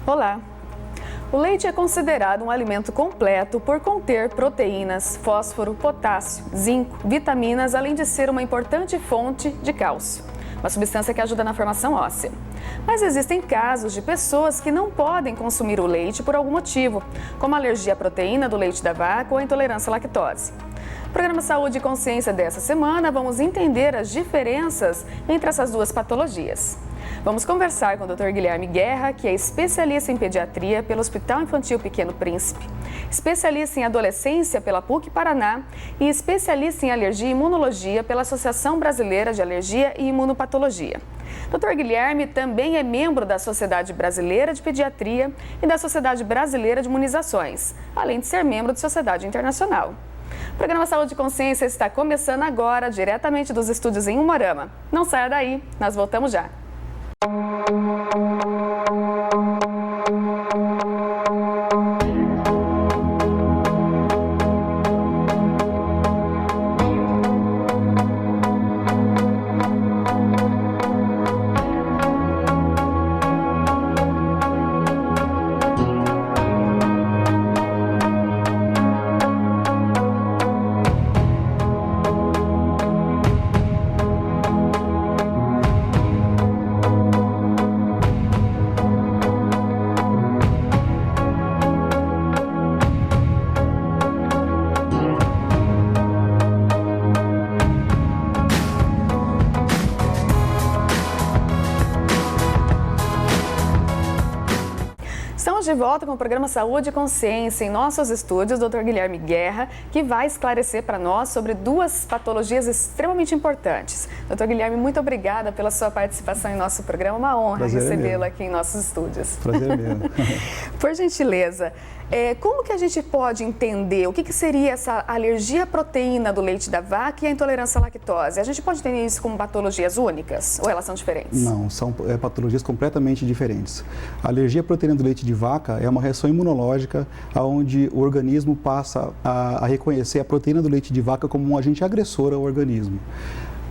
Olá! O leite é considerado um alimento completo por conter proteínas, fósforo, potássio, zinco, vitaminas, além de ser uma importante fonte de cálcio, uma substância que ajuda na formação óssea. Mas existem casos de pessoas que não podem consumir o leite por algum motivo, como a alergia à proteína do leite da vaca ou a intolerância à lactose. No programa Saúde e Consciência dessa semana, vamos entender as diferenças entre essas duas patologias. Vamos conversar com o Dr. Guilherme Guerra, que é especialista em pediatria pelo Hospital Infantil Pequeno Príncipe, especialista em adolescência pela PUC Paraná e especialista em alergia e imunologia pela Associação Brasileira de Alergia e Imunopatologia. Dr. Guilherme também é membro da Sociedade Brasileira de Pediatria e da Sociedade Brasileira de Imunizações, além de ser membro de Sociedade Internacional. O programa Saúde e Consciência está começando agora, diretamente dos estúdios em Umuarama. Não saia daí, nós voltamos já. De volta com o programa Saúde e Consciência em nossos estúdios, Dr. Guilherme Guerra, que vai esclarecer para nós sobre duas patologias extremamente importantes. Dr. Guilherme, muito obrigada pela sua participação em nosso programa, uma honra recebê-lo aqui em nossos estúdios. Prazer mesmo. Por gentileza, como que a gente pode entender o que seria essa alergia à proteína do leite da vaca e a intolerância à lactose? A gente pode entender isso como patologias únicas ou elas são diferentes? Não, são patologias completamente diferentes. A alergia à proteína do leite de vaca é uma reação imunológica onde o organismo passa a reconhecer a proteína do leite de vaca como um agente agressor ao organismo.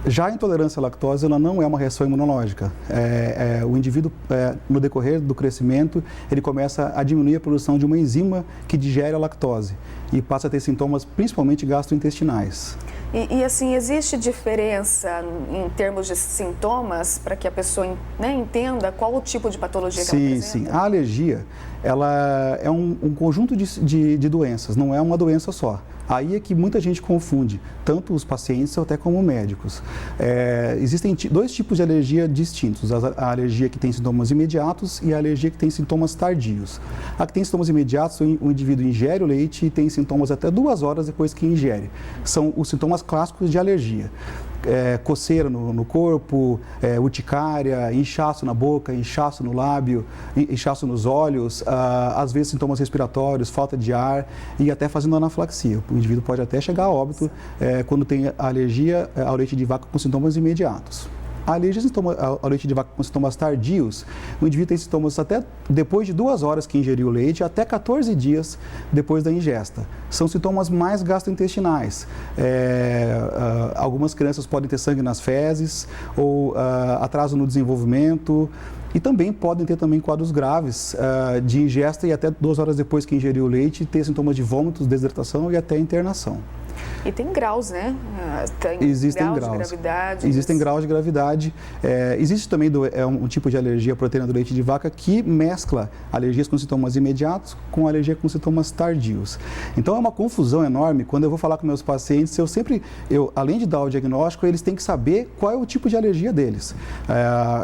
Já a intolerância à lactose, ela não é uma reação imunológica. O indivíduo, no decorrer do crescimento, ele começa a diminuir a produção de uma enzima que digere a lactose e passa a ter sintomas principalmente gastrointestinais. E assim, existe diferença em termos de sintomas para que a pessoa entenda qual o tipo de patologia que ela apresenta? Sim. A alergia, ela é um conjunto de doenças, não é uma doença só. Aí é que muita gente confunde, tanto os pacientes até como médicos. Existem dois tipos de alergia distintos, a alergia que tem sintomas imediatos e a alergia que tem sintomas tardios. A que tem sintomas imediatos, o indivíduo ingere o leite e tem sintomas até 2 horas depois que ingere. São os sintomas clássicos de alergia. Coceira no corpo, urticária, inchaço na boca, inchaço no lábio, inchaço nos olhos, às vezes sintomas respiratórios, falta de ar e até fazendo anafilaxia. O indivíduo pode até chegar a óbito quando tem alergia ao leite de vaca com sintomas imediatos. A alergia ao leite de vaca com sintomas tardios, o indivíduo tem sintomas até depois de 2 horas que ingeriu o leite, até 14 dias depois da ingesta. São sintomas mais gastrointestinais. Algumas crianças podem ter sangue nas fezes ou atraso no desenvolvimento. E também podem ter quadros graves de ingesta e até 2 horas depois que ingeriu o leite, ter sintomas de vômitos, desidratação e até internação. E tem graus, né? Existem graus de gravidade. Existem graus de gravidade. Existe também um tipo de alergia à proteína do leite de vaca que mescla alergias com sintomas imediatos com alergia com sintomas tardios. Então é uma confusão enorme. Quando eu vou falar com meus pacientes, além de dar o diagnóstico, eles têm que saber qual é o tipo de alergia deles.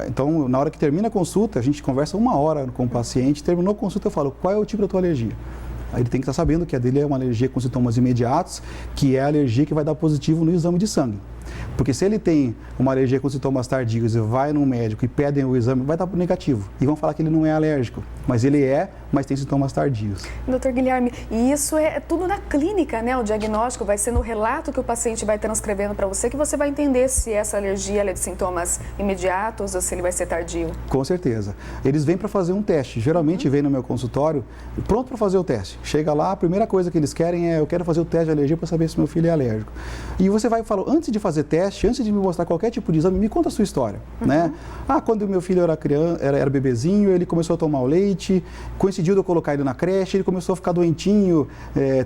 Então, na hora que termina a consulta, a gente conversa 1 hora com o paciente, terminou a consulta, eu falo, qual é o tipo da tua alergia? Aí ele tem que estar sabendo que a dele é uma alergia com sintomas imediatos, que é a alergia que vai dar positivo no exame de sangue. Porque se ele tem uma alergia com sintomas tardios e vai no médico e pedem o exame, vai dar negativo. E vão falar que ele não é alérgico. Mas ele mas tem sintomas tardios. Doutor Guilherme, e isso é tudo na clínica, né? O diagnóstico vai ser no relato que o paciente vai transcrevendo para você, que você vai entender se essa alergia é de sintomas imediatos ou se ele vai ser tardio. Com certeza. Eles vêm para fazer um teste. Geralmente vêm no meu consultório pronto para fazer o teste. Chega lá, a primeira coisa que eles querem eu quero fazer o teste de alergia para saber se meu filho é alérgico. E você vai e fala, antes de fazer teste, teste, antes de me mostrar qualquer tipo de exame, me conta a sua história, né? Quando meu filho era criança, era bebezinho, ele começou a tomar o leite, coincidiu de eu colocar ele na creche, ele começou a ficar doentinho,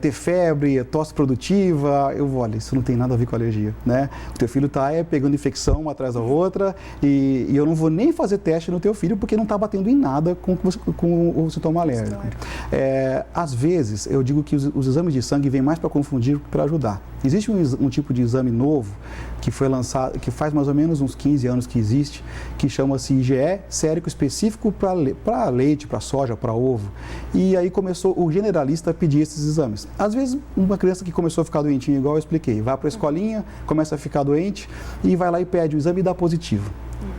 ter febre, tosse produtiva. Olha, isso não tem nada a ver com alergia, né? O teu filho está pegando infecção uma atrás da outra e eu não vou nem fazer teste no teu filho porque não está batendo em nada com o sintoma alérgico. Às vezes, eu digo que os exames de sangue vêm mais para confundir que para ajudar. Existe um tipo de exame novo que foi lançado, que faz mais ou menos uns 15 anos que existe, que chama-se IgE sérico específico para leite, para soja, para ovo. E aí começou o generalista a pedir esses exames. Às vezes, uma criança que começou a ficar doentinha, igual eu expliquei, vai para a escolinha, começa a ficar doente e vai lá e pede o exame e dá positivo.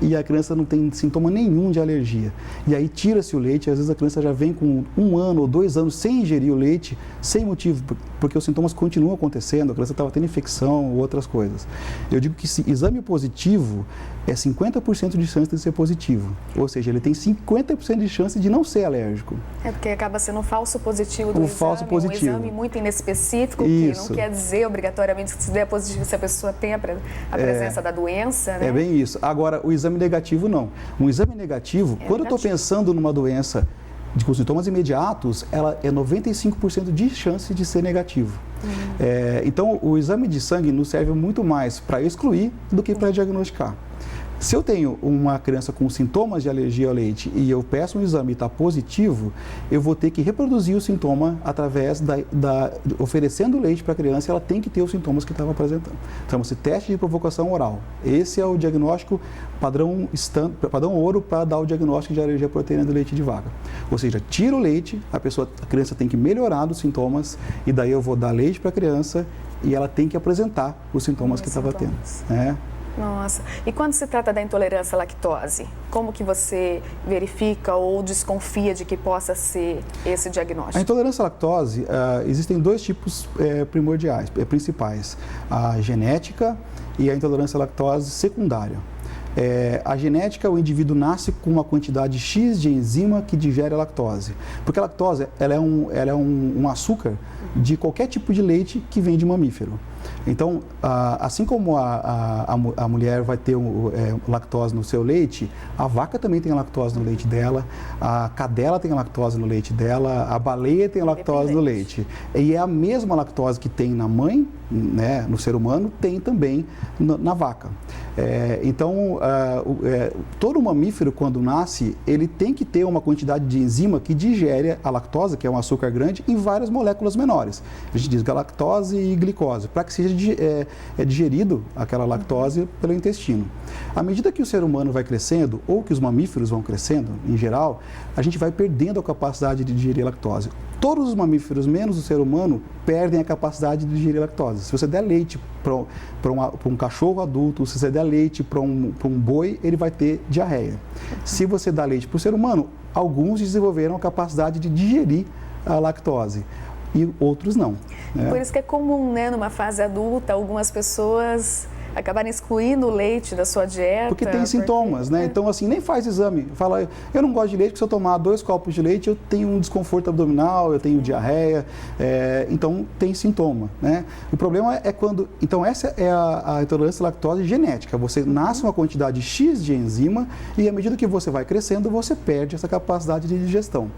E a criança não tem sintoma nenhum de alergia. E aí tira-se o leite, às vezes a criança já vem com 1 ano ou 2 anos sem ingerir o leite, sem motivo, porque os sintomas continuam acontecendo, a criança estava tendo infecção ou outras coisas. Eu digo que se exame positivo é 50% de chance de ser positivo, ou seja, ele tem 50% de chance de não ser alérgico. Porque acaba sendo um falso positivo do exame, falso positivo. Um exame muito inespecífico, que não quer dizer obrigatoriamente que se der positivo se a pessoa tem a presença da doença, né? É bem isso. Agora, o exame negativo não. Um exame negativo, quando eu estou pensando numa doença com sintomas imediatos, ela é 95% de chance de ser negativo. Então, o exame de sangue nos serve muito mais para excluir do que para diagnosticar. Se eu tenho uma criança com sintomas de alergia ao leite e eu peço um exame e está positivo, eu vou ter que reproduzir o sintoma através oferecendo leite para a criança, ela tem que ter os sintomas que estava apresentando. Chama-se teste de provocação oral. Esse é o diagnóstico padrão ouro para dar o diagnóstico de alergia à proteína do leite de vaca. Ou seja, tira o leite, a criança tem que melhorar os sintomas e daí eu vou dar leite para a criança e ela tem que apresentar os sintomas que estava tendo. Nossa, e quando se trata da intolerância à lactose, como que você verifica ou desconfia de que possa ser esse diagnóstico? A intolerância à lactose, existem 2 tipos principais, a genética e a intolerância à lactose secundária. A genética, o indivíduo nasce com uma quantidade X de enzima que digere a lactose, porque a lactose ela é um açúcar de qualquer tipo de leite que vem de mamífero. Então, assim como a mulher vai ter lactose no seu leite, a vaca também tem lactose no leite dela, a cadela tem lactose no leite dela, a baleia tem lactose no leite. E é a mesma lactose que tem na mãe, né, no ser humano, tem também na vaca. Então, todo mamífero, quando nasce, ele tem que ter uma quantidade de enzima que digere a lactose, que é um açúcar grande, em várias moléculas menores. A gente diz galactose e glicose, para que seja digerido aquela lactose pelo intestino. À medida que o ser humano vai crescendo, ou que os mamíferos vão crescendo, em geral, a gente vai perdendo a capacidade de digerir lactose. Todos os mamíferos, menos o ser humano, perdem a capacidade de digerir lactose. Se você der leite para um cachorro adulto, se você der leite para um boi, ele vai ter diarreia. Se você dá leite para o ser humano, alguns desenvolveram a capacidade de digerir a lactose e outros não. Né? Por isso que é comum, né, numa fase adulta, algumas pessoas acabarem excluindo o leite da sua dieta. Porque tem sintomas, né? Então, assim, nem faz exame. Fala, eu não gosto de leite, porque se eu tomar 2 copos de leite, eu tenho um desconforto abdominal, eu tenho diarreia, então tem sintoma, né? O problema é quando... Então, essa é a intolerância à lactose genética. Você nasce uma quantidade X de enzima e, à medida que você vai crescendo, você perde essa capacidade de digestão.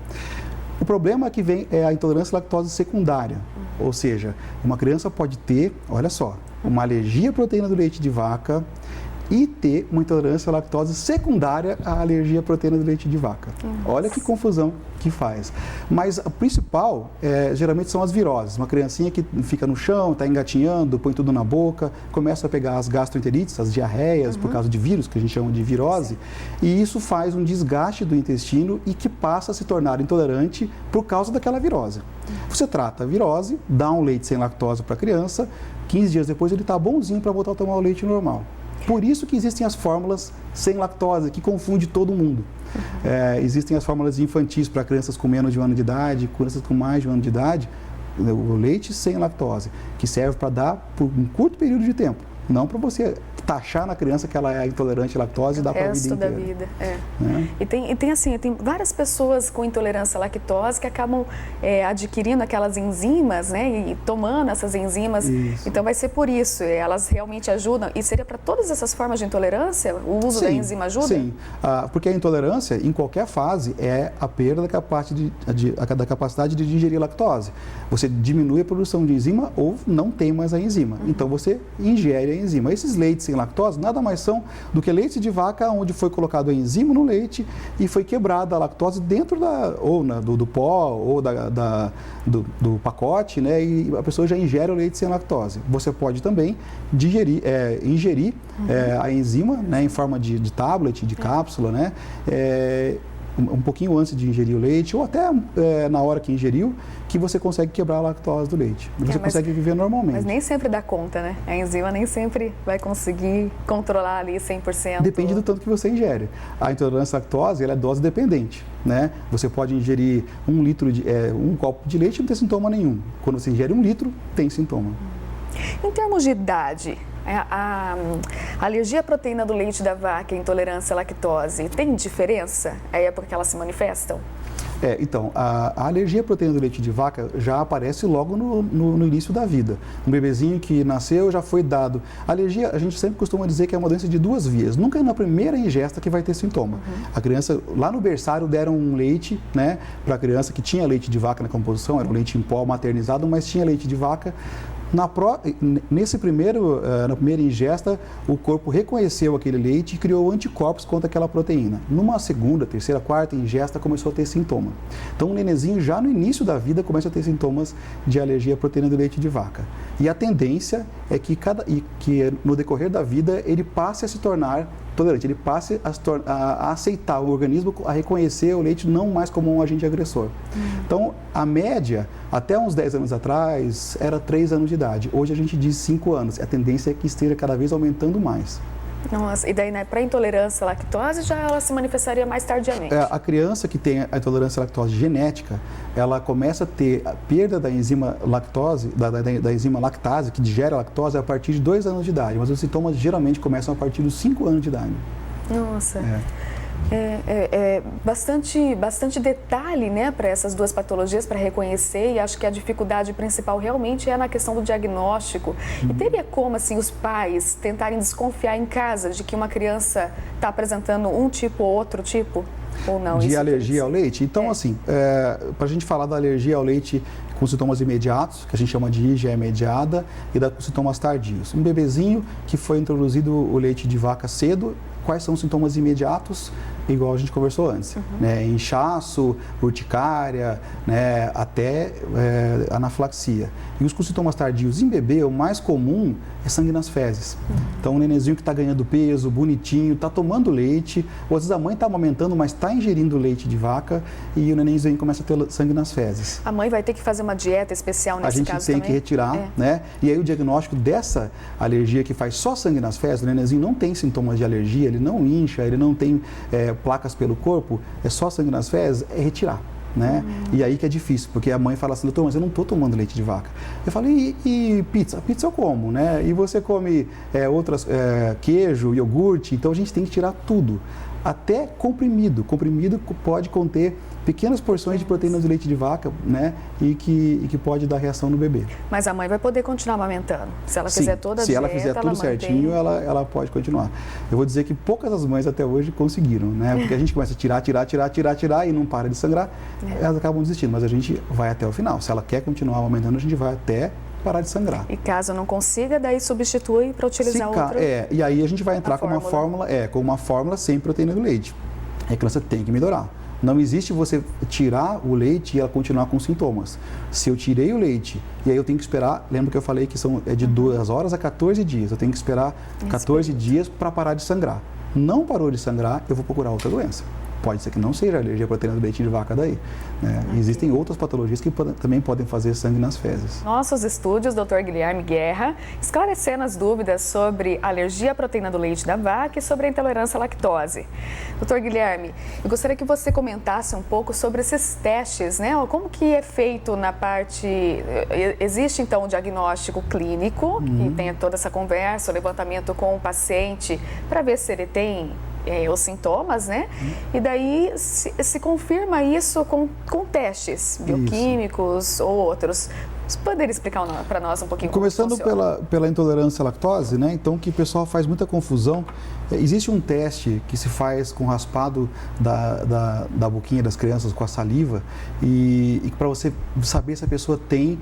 O problema que vem é a intolerância à lactose secundária, ou seja, uma criança pode ter, olha só, uma alergia à proteína do leite de vaca e ter uma intolerância à lactose secundária à alergia à proteína do leite de vaca. Olha que confusão que faz. Mas a principal, geralmente, são as viroses. Uma criancinha que fica no chão, está engatinhando, põe tudo na boca, começa a pegar as gastroenterites, as diarreias, por causa de vírus, que a gente chama de virose, e isso faz um desgaste do intestino e que passa a se tornar intolerante por causa daquela virose. Você trata a virose, dá um leite sem lactose para a criança, 15 dias depois ele está bonzinho para voltar a tomar o leite normal. Por isso que existem as fórmulas sem lactose, que confunde todo mundo. Existem as fórmulas infantis para crianças com menos de 1 ano de idade, crianças com mais de 1 ano de idade, o leite sem lactose, que serve para dar por um curto período de tempo, não para você taxar na criança que ela é intolerante à lactose e dá para a vida inteira. Da vida, né? E tem várias pessoas com intolerância à lactose que acabam adquirindo aquelas enzimas, né? E tomando essas enzimas. Isso. Então vai ser por isso, elas realmente ajudam. E seria para todas essas formas de intolerância? O uso da enzima ajuda? Sim, porque a intolerância, em qualquer fase, é a perda da capacidade de digerir lactose. Você diminui a produção de enzima ou não tem mais a enzima. Então você ingere a enzima. Esses leites sem lactose nada mais são do que leite de vaca onde foi colocado a enzima no leite e foi quebrada a lactose dentro do pó ou do pacote, né? E a pessoa já ingere o leite sem lactose. Você pode também ingerir a enzima, né, em forma de tablet, de cápsula, né? Um pouquinho antes de ingerir o leite ou até na hora que ingeriu, que você consegue quebrar a lactose do leite. Você consegue viver normalmente. Mas nem sempre dá conta, né? A enzima nem sempre vai conseguir controlar ali 100%. Depende do tanto que você ingere. A intolerância à lactose, ela é dose dependente, né? Você pode ingerir um copo de leite e não ter sintoma nenhum. Quando você ingere 1 litro, tem sintoma. Em termos de idade, a alergia à proteína do leite da vaca e a intolerância à lactose, tem diferença? A época que elas se manifestam? Então, a alergia à proteína do leite de vaca já aparece logo no início da vida. Um bebezinho que nasceu já foi dado. A alergia, a gente sempre costuma dizer que é uma doença de 2 vias. Nunca é na primeira ingesta que vai ter sintoma. A criança, lá no berçário, deram um leite, né, para a criança que tinha leite de vaca na composição, era um leite em pó maternizado, mas tinha leite de vaca. Na primeira ingesta, o corpo reconheceu aquele leite e criou anticorpos contra aquela proteína. Numa segunda, terceira, quarta ingesta, começou a ter sintoma. Então, o nenenzinho, já no início da vida, começa a ter sintomas de alergia à proteína do leite de vaca. E a tendência é que no decorrer da vida, ele passe a se tornar tolerante, ele passe a aceitar o organismo, a reconhecer o leite não mais como um agente agressor. Então, a média, até uns 10 anos atrás, era 3 anos de idade. Hoje a gente diz 5 anos. A tendência é que esteja cada vez aumentando mais. Nossa, e daí, né, para intolerância à lactose, já ela se manifestaria mais tardiamente? A criança que tem a intolerância à lactose genética, ela começa a ter a perda da enzima lactose, da enzima lactase, que digere a lactose, a partir de 2 anos de idade. Mas os sintomas geralmente começam a partir dos 5 anos de idade. Nossa. Bastante detalhe, né, para essas 2 patologias, para reconhecer, e acho que a dificuldade principal realmente é na questão do diagnóstico. E teria como, assim, os pais tentarem desconfiar em casa de que uma criança está apresentando um tipo ou outro tipo? Ou não? De alergia ao leite? Então, assim, para a gente falar da alergia ao leite com sintomas imediatos, que a gente chama de IgE mediada, e com sintomas tardios. Um bebezinho que foi introduzido o leite de vaca cedo, quais são os sintomas imediatos? Igual a gente conversou antes, né? Inchaço, urticária, né? Até anafilaxia. E os com sintomas tardios em bebê, o mais comum é sangue nas fezes. Então, o nenenzinho que está ganhando peso, bonitinho, está tomando leite, ou às vezes a mãe está amamentando, mas está ingerindo leite de vaca e o nenenzinho começa a ter sangue nas fezes. A mãe vai ter que fazer uma dieta especial nesse caso também? A gente tem que retirar, né? E aí o diagnóstico dessa alergia que faz só sangue nas fezes, o nenenzinho não tem sintomas de alergia, ele não incha, ele não tem placas pelo corpo, é só sangue nas fezes, é retirar. Né? E aí que é difícil, porque a mãe fala assim, doutor, mas eu não estou tomando leite de vaca. Eu falo, e pizza? Pizza eu como, né? E você come queijo, iogurte, então a gente tem que tirar tudo. Até comprimido. Comprimido pode conter pequenas porções de proteínas de leite de vaca, né? E que pode dar reação no bebê. Mas a mãe vai poder continuar amamentando? Se ela fizer toda a dieta, se ela fizer tudo certinho, ela pode continuar. Eu vou dizer que poucas das mães até hoje conseguiram, né? Porque a gente começa a tirar e não para de sangrar, elas acabam desistindo. Mas a gente vai até o final. Se ela quer continuar amamentando, a gente vai até parar de sangrar. E caso não consiga, daí substitui para utilizar outra. E aí a gente vai entrar com uma fórmula sem proteína do leite. A criança tem que melhorar. Não existe você tirar o leite e ela continuar com sintomas. Se eu tirei o leite e aí eu tenho que esperar, lembra que eu falei que são de 2 horas a 14 dias. Eu tenho que esperar 14 dias para parar de sangrar. Não parou de sangrar, eu vou procurar outra doença. Pode ser que não seja alergia à proteína do leite de vaca daí. Né? Existem outras patologias que também podem fazer sangue nas fezes. Nossos estúdios, Dr. Guilherme Guerra, esclarecendo as dúvidas sobre alergia à proteína do leite da vaca e sobre a intolerância à lactose. Dr. Guilherme, eu gostaria que você comentasse um pouco sobre esses testes, né? Como que é feito na parte... Existe, então, o diagnóstico clínico, que tem toda essa conversa, o levantamento com o paciente, para ver se ele tem... os sintomas, né? E daí se confirma isso com testes bioquímicos ou outros. Você poderia explicar para nós um pouquinho Começando como funciona? pela intolerância à lactose, né? Então, que o pessoal faz muita confusão. Existe um teste que se faz com raspado da boquinha das crianças com a saliva e para você saber se a pessoa tem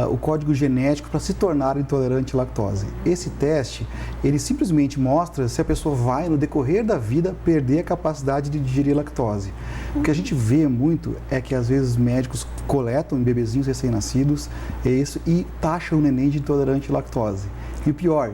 o código genético para se tornar intolerante à lactose. Esse teste, ele simplesmente mostra se a pessoa vai, no decorrer da vida, perder a capacidade de digerir lactose. O que a gente vê muito é que, às vezes, médicos coletam em bebezinhos recém-nascidos e taxam o neném de intolerante à lactose. E o pior,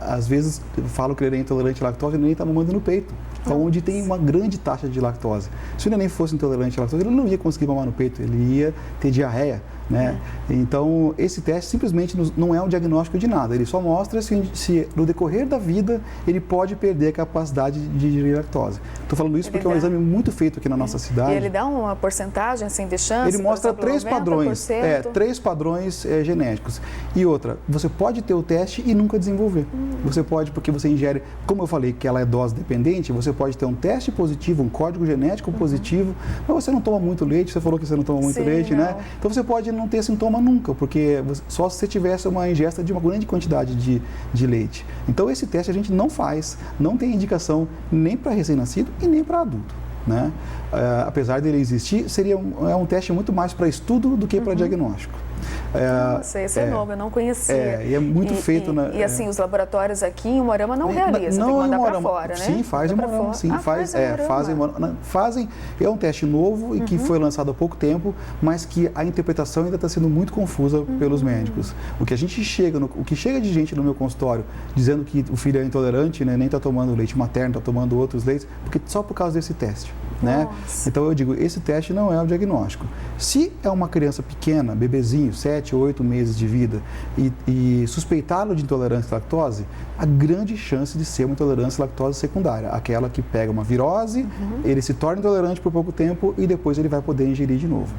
às vezes falam que ele é intolerante à lactose e o neném está mamando no peito, onde tem uma grande taxa de lactose. Se o neném fosse intolerante à lactose, ele não ia conseguir mamar no peito, ele ia ter diarreia. Né? Então, esse teste simplesmente não é um diagnóstico de nada, ele só mostra se no decorrer da vida ele pode perder a capacidade de digerir lactose. Estou falando isso porque é um exame muito feito aqui na nossa cidade. E ele dá uma porcentagem assim, de chance? Ele mostra por exemplo, 3 padrões genéticos. E outra, você pode ter o teste e nunca desenvolver. Você pode, porque você ingere, como eu falei que ela é dose dependente, você pode ter um teste positivo, um código genético positivo, mas você não toma muito leite, você falou que você não toma muito leite, né? Então você pode não ter sintoma nunca, porque só se você tivesse uma ingesta de uma grande quantidade de leite. Então esse teste a gente não faz, não tem indicação nem para recém-nascido e nem para adulto. Né? Apesar dele existir, seria um teste muito mais para estudo do que para diagnóstico. Nossa, esse é novo, eu não conhecia. E é muito feito... E assim, os laboratórios aqui em Umuarama não realizam, tem que mandar para fora, né? Sim, faz em Umuarama, sim. Fazem. É um teste novo e que foi lançado há pouco tempo, mas que a interpretação ainda está sendo muito confusa pelos médicos. O que chega de gente no meu consultório dizendo que o filho é intolerante, né, nem está tomando leite materno, está tomando outros leites, só por causa desse teste. Né? Então eu digo, esse teste não é o diagnóstico. Se é uma criança pequena, bebezinho, 7 ou 8 meses de vida, e suspeitá-lo de intolerância à lactose, a grande chance de ser uma intolerância à lactose secundária, aquela que pega uma virose, ele se torna intolerante por pouco tempo e depois ele vai poder ingerir de novo.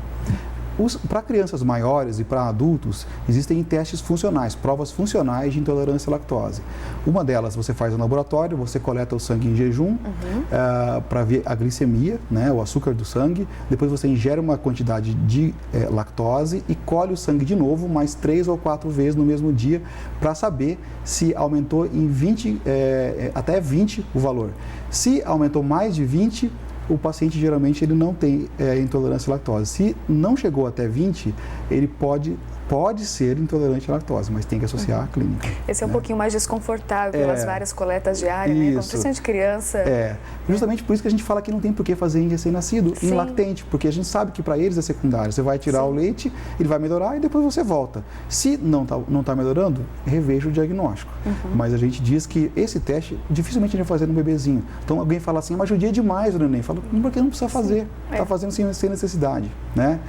Para crianças maiores e para adultos, existem testes funcionais, provas funcionais de intolerância à lactose. Uma delas você faz no laboratório, você coleta o sangue em jejum para ver a glicemia, né, o açúcar do sangue. Depois você ingere uma quantidade de lactose e colhe o sangue de novo, mais 3 ou 4 vezes no mesmo dia, para saber se aumentou em até 20 o valor. Se aumentou mais de 20, o paciente geralmente ele não tem intolerância à lactose. Se não chegou até 20, ele pode ser intolerante à lactose, mas tem que associar à clínica. Esse é um pouquinho mais desconfortável pelas várias coletas diárias, né? Quando precisa de criança. Justamente por isso que a gente fala que não tem por que fazer em recém-nascido, em lactente, porque a gente sabe que para eles é secundário. Você vai tirar o leite, ele vai melhorar e depois você volta. Se não tá melhorando, reveja o diagnóstico. Mas a gente diz que esse teste dificilmente a gente vai fazer no bebezinho. Então alguém fala assim, mas judia demais o neném. Fala, porque não precisa fazer, está fazendo sem necessidade. Né?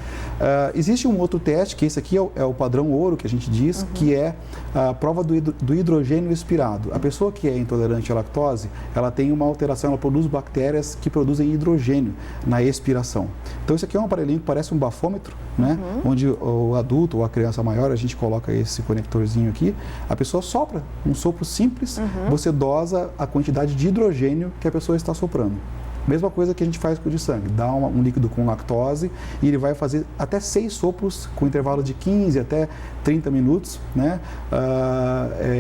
Existe um outro teste, que esse aqui é o padrão ouro que a gente diz, que é a prova do hidrogênio expirado. A pessoa que é intolerante à lactose, ela tem uma alteração, ela produz bactérias que produzem hidrogênio na expiração. Então, isso aqui é um aparelhinho que parece um bafômetro, né? Onde o adulto ou a criança maior, a gente coloca esse conectorzinho aqui, a pessoa sopra, um sopro simples, você dosa a quantidade de hidrogênio que a pessoa está soprando. Mesma coisa que a gente faz com o de sangue, dá um líquido com lactose e ele vai fazer até 6 sopros com intervalo de 15 até 30 minutos, né?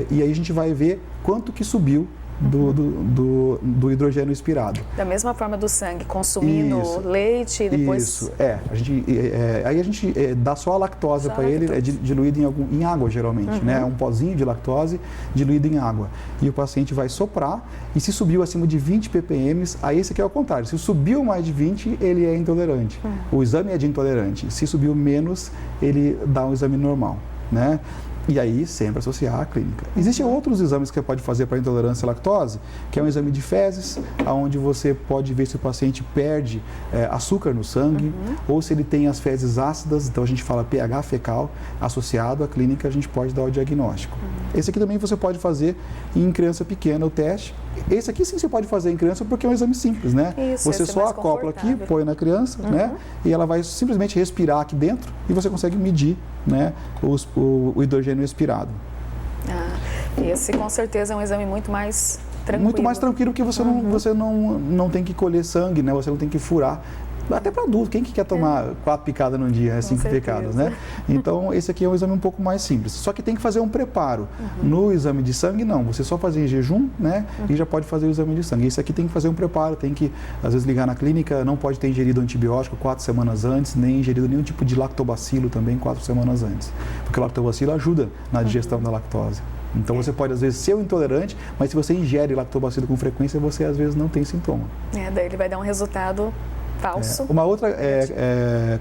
E aí a gente vai ver quanto que subiu do hidrogênio expirado. Da mesma forma do sangue, consumindo leite e depois... Isso, aí a gente dá só a lactose para ele, é diluído em água geralmente, né? Um pozinho de lactose diluído em água. E o paciente vai soprar e se subiu acima de 20 ppm, aí esse aqui é o contrário, se subiu mais de 20, ele é intolerante. O exame é de intolerante, se subiu menos, ele dá um exame normal, né? E aí, sempre associar à clínica. Existem outros exames que você pode fazer para intolerância à lactose, que é um exame de fezes, onde você pode ver se o paciente perde açúcar no sangue, ou se ele tem as fezes ácidas, então a gente fala pH fecal, associado à clínica, a gente pode dar o diagnóstico. Esse aqui também você pode fazer em criança pequena, o teste. Esse aqui sim você pode fazer em criança porque é um exame simples, né? Isso, você só acopla aqui, põe na criança, né? E ela vai simplesmente respirar aqui dentro e você consegue medir, né, o hidrogênio expirado. Esse com certeza é um exame muito mais tranquilo. Muito mais tranquilo porque você não tem que colher sangue, né? Você não tem que furar. Até para adulto, quem que quer tomar 4 picadas num dia, 5 picadas, né? Então, esse aqui é um exame um pouco mais simples. Só que tem que fazer um preparo. No exame de sangue, não. Você só fazer em jejum, né? E já pode fazer o exame de sangue. Esse aqui tem que fazer um preparo, tem que, às vezes, ligar na clínica, não pode ter ingerido antibiótico 4 semanas antes, nem ingerido nenhum tipo de lactobacilo também 4 semanas antes. Porque o lactobacilo ajuda na digestão da lactose. Então, você pode, às vezes, ser um intolerante, mas se você ingere lactobacilo com frequência, você, às vezes, não tem sintoma. Daí ele vai dar um resultado falso. Uma outra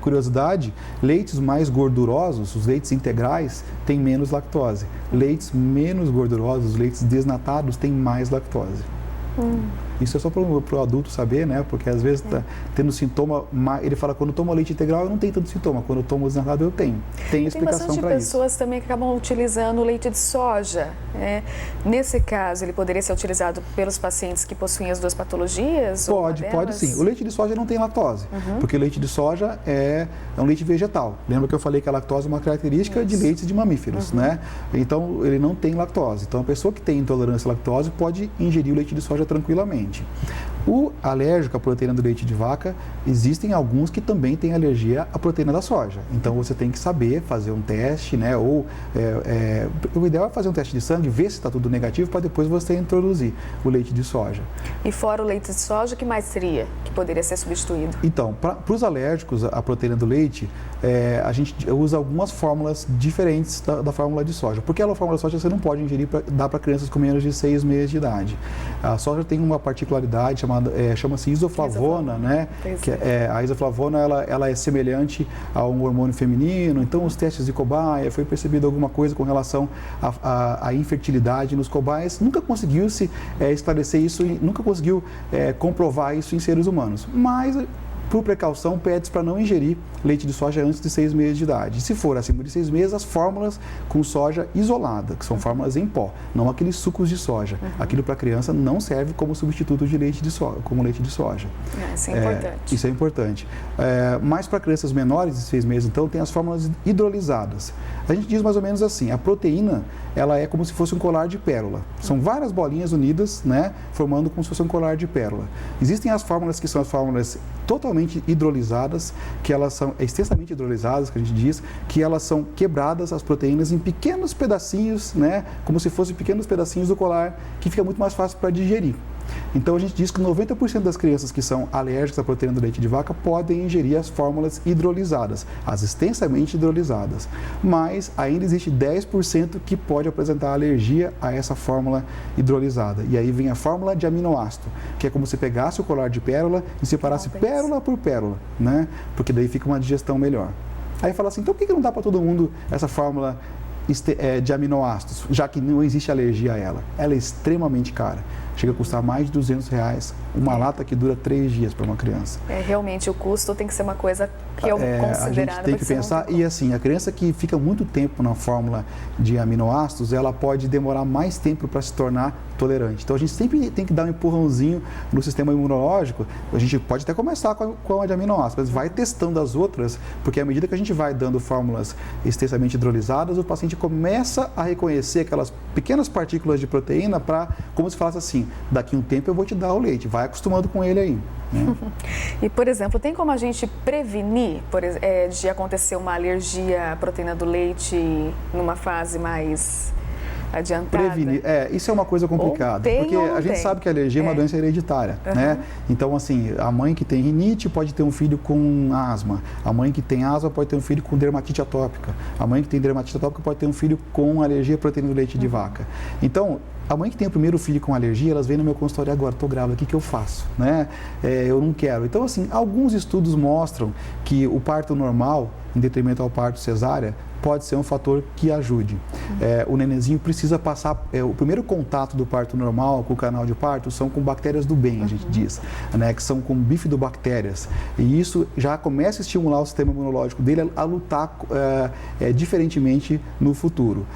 curiosidade, leites mais gordurosos, os leites integrais, têm menos lactose. Leites menos gordurosos, os leites desnatados, têm mais lactose. Isso é só para o adulto saber, né? Porque às vezes tá tendo sintoma, ele fala, quando eu tomo leite integral eu não tenho tanto sintoma, quando eu tomo desnatado eu tenho. Tem explicação para isso. Tem bastante pessoas também que acabam utilizando o leite de soja. Nesse caso, ele poderia ser utilizado pelos pacientes que possuem as duas patologias? Pode sim. O leite de soja não tem lactose, porque o leite de soja é um leite vegetal. Lembra que eu falei que a lactose é uma característica de leites de mamíferos, né? Então, ele não tem lactose. Então, a pessoa que tem intolerância à lactose pode ingerir o leite de soja tranquilamente. O alérgico à proteína do leite de vaca, existem alguns que também têm alergia à proteína da soja. Então, você tem que saber fazer um teste, né? Ou o ideal é fazer um teste de sangue, ver se está tudo negativo, para depois você introduzir o leite de soja. E fora o leite de soja, o que mais seria que poderia ser substituído? Então, para os alérgicos à proteína do leite, a gente usa algumas fórmulas diferentes da fórmula de soja. Porque a fórmula de soja você não pode ingerir, dar para crianças com menos de 6 meses de idade. A soja tem uma particularidade chama-se isoflavona, né? Que a isoflavona ela é semelhante a um hormônio feminino. Então, os testes de cobaia, foi percebido alguma coisa com relação à infertilidade nos cobaias. Nunca conseguiu se esclarecer isso, nunca conseguiu comprovar isso em seres humanos. Mas, por precaução, pede para não ingerir leite de soja antes de 6 meses de idade. E se for acima de 6 meses, as fórmulas com soja isolada, que são fórmulas em pó, não aqueles sucos de soja. Aquilo para criança não serve como substituto de leite de soja, como leite de soja. Isso é importante. Isso é importante. Mas para crianças menores de 6 meses, então, tem as fórmulas hidrolisadas. A gente diz mais ou menos assim, a proteína, ela é como se fosse um colar de pérola. São várias bolinhas unidas, né, formando como se fosse um colar de pérola. Existem as fórmulas que são as fórmulas totalmente hidrolisadas, que elas são extensamente hidrolisadas, que a gente diz, que elas são quebradas, as proteínas, em pequenos pedacinhos, né, como se fossem pequenos pedacinhos do colar, que fica muito mais fácil para digerir. Então, a gente diz que 90% das crianças que são alérgicas à proteína do leite de vaca podem ingerir as fórmulas hidrolisadas, as extensamente hidrolisadas. Mas ainda existe 10% que pode apresentar alergia a essa fórmula hidrolisada. E aí vem a fórmula de aminoácido, que é como se pegasse o colar de pérola e separasse pérola por pérola, né? Porque daí fica uma digestão melhor. Aí fala assim, então por que não dá para todo mundo essa fórmula de aminoácidos, já que não existe alergia a ela? Ela é extremamente cara. Chega a custar mais de R$200, uma lata que dura 3 dias para uma criança. Realmente, o custo tem que ser uma coisa que eu considerada. A gente tem que pensar, e assim, a criança que fica muito tempo na fórmula de aminoácidos, ela pode demorar mais tempo para se tornar tolerante. Então, a gente sempre tem que dar um empurrãozinho no sistema imunológico. A gente pode até começar com a de aminoácidos, mas vai testando as outras, porque à medida que a gente vai dando fórmulas extensamente hidrolisadas, o paciente começa a reconhecer aquelas pequenas partículas de proteína para, como se falasse assim, daqui a um tempo eu vou te dar o leite, vai acostumando com ele aí. Né? E, por exemplo, tem como a gente prevenir de acontecer uma alergia à proteína do leite numa fase mais adiantada? Prevenir. Isso é uma coisa complicada, porque a gente sabe que a alergia é uma doença hereditária, né? Então, assim, a mãe que tem rinite pode ter um filho com asma, a mãe que tem asma pode ter um filho com dermatite atópica, a mãe que tem dermatite atópica pode ter um filho com alergia à proteína do leite de vaca. Então, a mãe que tem o primeiro filho com alergia, elas vêm no meu consultório agora, estou grávida, o que eu faço? Né? Eu não quero. Então, assim, alguns estudos mostram que o parto normal, em detrimento ao parto cesárea, pode ser um fator que ajude. O nenenzinho precisa passar, o primeiro contato do parto normal com o canal de parto são com bactérias do bem, a gente diz, né, que são com bifidobactérias. E isso já começa a estimular o sistema imunológico dele a lutar diferentemente no futuro.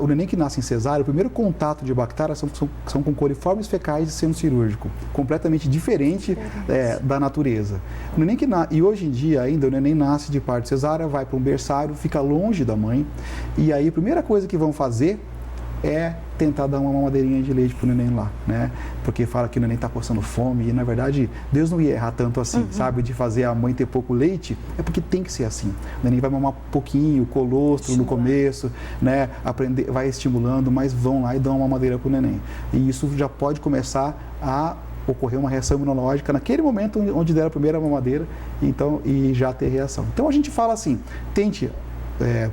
O neném que nasce em cesárea, o primeiro contato de bactérias são com coliformes fecais de seno cirúrgico, completamente diferente da natureza. O neném e hoje em dia ainda o neném nasce de parto cesárea, vai para um berçário, fica longe da mãe, e aí a primeira coisa que vão fazer é tentar dar uma mamadeirinha de leite para o neném lá, né? Porque fala que o neném está coçando fome e, na verdade, Deus não ia errar tanto assim, sabe? De fazer a mãe ter pouco leite, é porque tem que ser assim. O neném vai mamar pouquinho, colostro no começo, né? Aprender, vai estimulando, mas vão lá e dão uma mamadeira para o neném. E isso já pode começar a ocorrer uma reação imunológica naquele momento onde der a primeira mamadeira, então, e já ter reação. Então, a gente fala assim, tente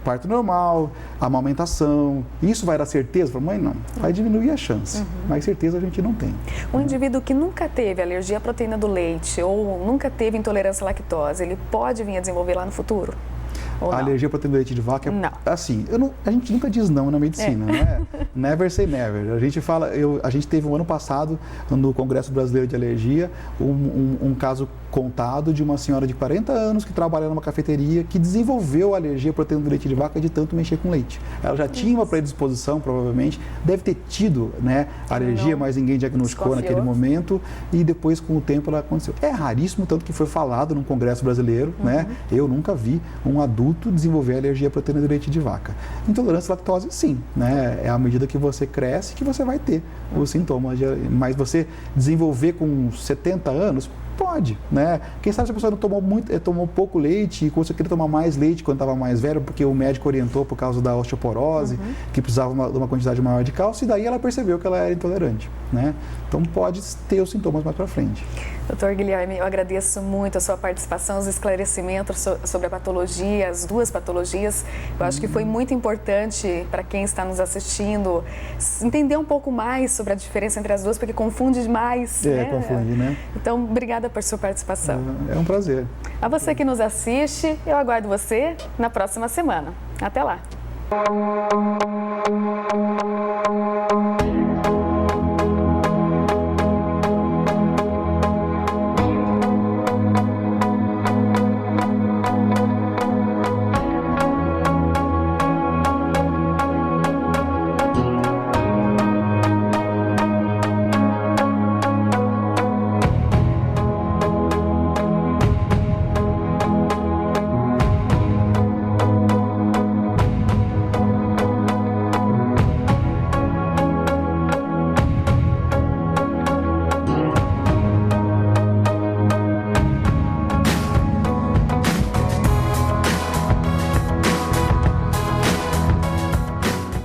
parto normal, amamentação, isso vai dar certeza para a mãe? Não, vai diminuir a chance, mas certeza a gente não tem. Um indivíduo que nunca teve alergia à proteína do leite ou nunca teve intolerância à lactose, ele pode vir a desenvolver lá no futuro? A alergia à proteína do leite de vaca é assim, a gente nunca diz não na medicina, né? Never say never. A gente fala, a gente teve um ano passado no Congresso Brasileiro de Alergia um caso contado de uma senhora de 40 anos que trabalha numa cafeteria que desenvolveu alergia à proteína do leite de vaca de tanto mexer com leite. Ela já tinha uma predisposição, provavelmente, deve ter tido, né, alergia, mas ninguém diagnosticou naquele momento e depois, com o tempo, ela aconteceu. É raríssimo, tanto que foi falado num Congresso Brasileiro, né? Eu nunca vi um adulto desenvolver alergia à proteína do leite de vaca. Intolerância à lactose, sim, né? É à medida que você cresce que você vai ter os sintomas, mas você desenvolver com 70 anos, pode, né? Quem sabe se a pessoa não tomou pouco leite e conseguiu querer tomar mais leite quando estava mais velho, porque o médico orientou por causa da osteoporose, que precisava de uma quantidade maior de cálcio, e daí ela percebeu que ela era intolerante, né? Então pode ter os sintomas mais para frente. Doutor Guilherme, eu agradeço muito a sua participação, os esclarecimentos sobre a patologia, as duas patologias. Eu acho que foi muito importante para quem está nos assistindo entender um pouco mais sobre a diferença entre as duas, porque confunde demais. Confunde, né? Então, obrigada por sua participação. É um prazer. A você que nos assiste, eu aguardo você na próxima semana. Até lá!